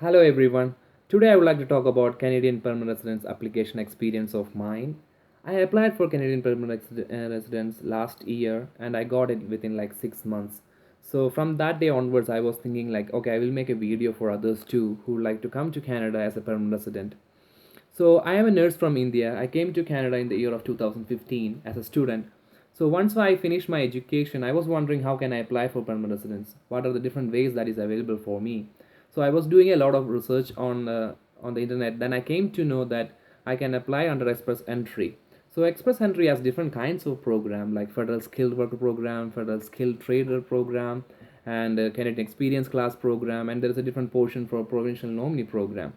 Hello everyone. Today I would like to talk about Canadian permanent residence application experience of mine. I applied for Canadian permanent residence last year and I got it within like 6 months. So from that day onwards I was thinking like okay, I will make a video for others too who would like to come to Canada as a permanent resident. So I am a nurse from India. I came to Canada in the year of 2015 as a student. So once I finished my education, I was wondering how can I apply for permanent residence? What are the different ways that is available for me? So I was doing a lot of research on the internet. Then I came to know that I can apply under Express Entry. So Express Entry has different kinds of program like Federal Skilled Worker Program, Federal Skilled Trader Program, and Canadian Experience Class Program, and there is a different portion for Provincial Nominee Program.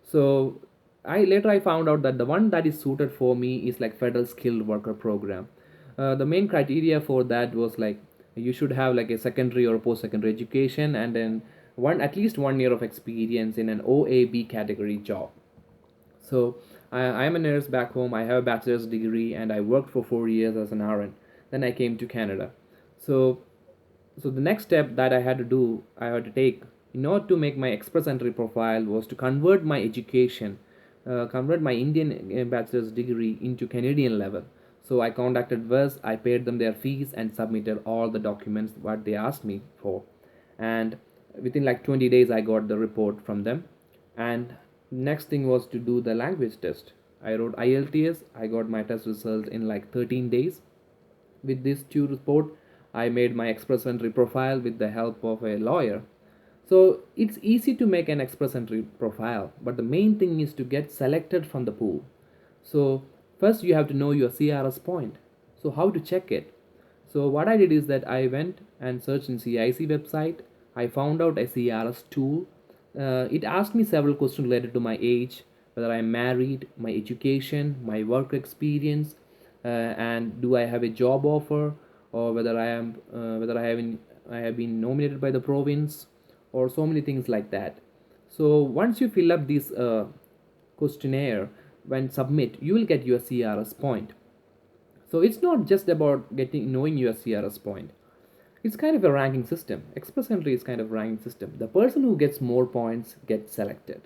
So I found out that the one that is suited for me is like Federal Skilled Worker Program. The main criteria for that was like you should have like a secondary or post-secondary education and then one at least 1 year of experience in an OAB category job. So I'm a nurse back home. I have a bachelor's degree and I worked for 4 years as an RN. Then I came to Canada. So so the next step that I had to take in order to make my express entry profile was to convert my Indian bachelor's degree into Canadian level. So I contacted VES, I paid them their fees and submitted all the documents what they asked me for. And within like 20 days I got the report from them. And next thing was to do the language test. I wrote IELTS, I got my test results in like 13 days. With this two report, I made my express entry profile with the help of a lawyer. So it's easy to make an express entry profile, but the main thing is to get selected from the pool. So first you have to know your CRS point. So how to check it? So what I did is that I went and searched in CIC website. I found out a CRS tool. It asked me several questions related to my age, whether I'm married, my education, my work experience, and do I have a job offer, or whether I have been nominated by the province, or so many things like that. So once you fill up this questionnaire, when submit, you will get your CRS point. So it's not just about getting knowing your CRS point. It's kind of a ranking system. Express entry is kind of a ranking system. The person who gets more points gets selected.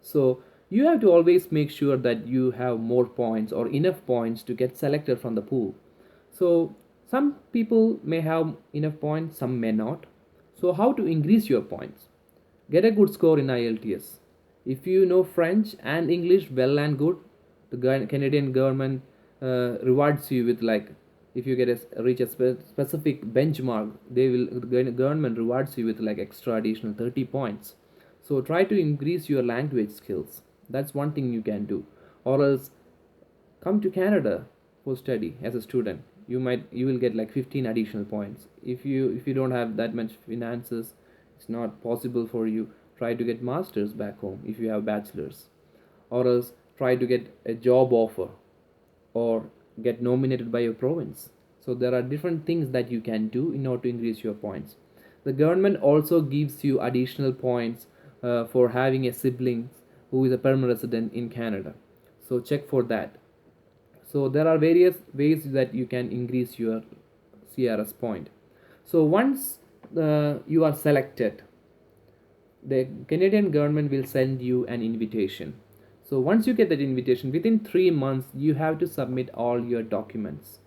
So you have to always make sure that you have more points or enough points to get selected from the pool. So some people may have enough points, some may not. So how to increase your points? Get a good score in IELTS. If you know French and English well and good, the Canadian government rewards you with like if you get reach a specific benchmark, the government rewards you with like extra additional 30 points. So try to increase your language skills. That's one thing you can do, or else come to Canada for study as a student. You will get like 15 additional points. If you don't have that much finances, it's not possible for you. Try to get masters back home if you have bachelors, or else try to get a job offer or get nominated by your province. So there are different things that you can do in order to increase your points. The government also gives you additional points for having a sibling who is a permanent resident in Canada. So check for that. So there are various ways that you can increase your CRS point. So once you are selected, the Canadian government will send you an invitation. So once you get that invitation, within 3 months, you have to submit all your documents.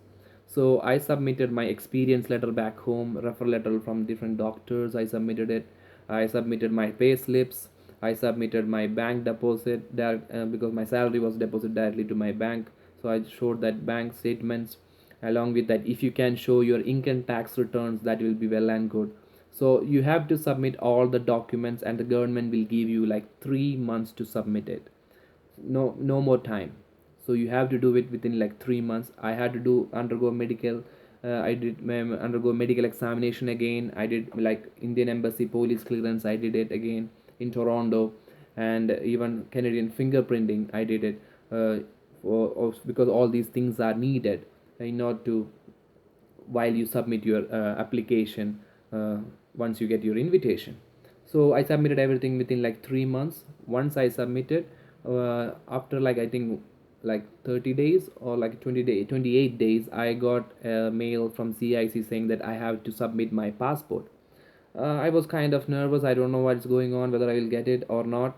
So I submitted my experience letter back home, referral letter from different doctors. I submitted it. I submitted my pay slips. I submitted my bank deposit because my salary was deposited directly to my bank. So I showed that bank statements. Along with that, if you can show your income tax returns, that will be well and good. So you have to submit all the documents and the government will give you like 3 months to submit it. No more time. So you have to do it within like 3 months. I had to do undergo medical. I did undergo medical examination again. I did like Indian Embassy police clearance. I did it again in Toronto, and even Canadian fingerprinting. I did it because all these things are needed in order to while you submit your application once you get your invitation. So I submitted everything within like 3 months. Once I submitted, after like I think like 30 days or like 28 days, I got a mail from CIC saying that I have to submit my passport. I was kind of nervous. I don't know what's going on, whether I will get it or not.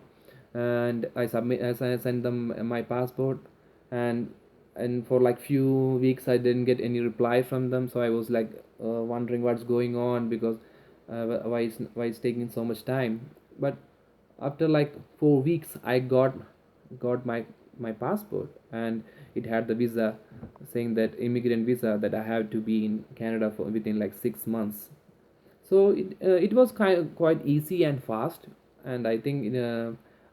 And I sent them my passport, and for like few weeks I didn't get any reply from them. So I was like wondering what's going on, because why it's taking so much time. But after like 4 weeks, I got my passport, and it had the visa, saying that immigrant visa, that I have to be in Canada for within like 6 months. So it was quite easy and fast. And I think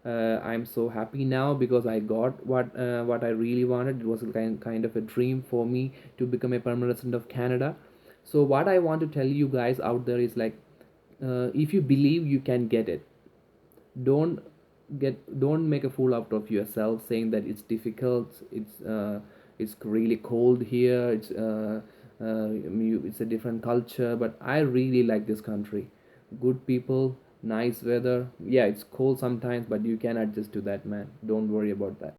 I'm so happy now, because I got what I really wanted. It was a kind of a dream for me to become a permanent resident of Canada. So what I want to tell you guys out there is like, if you believe, you can get it. Don't make a fool out of yourself, saying that it's difficult, it's really cold here, it's a different culture. But I really like this country. Good people, nice weather. Yeah, it's cold sometimes, but you can adjust to that, man. Don't worry about that.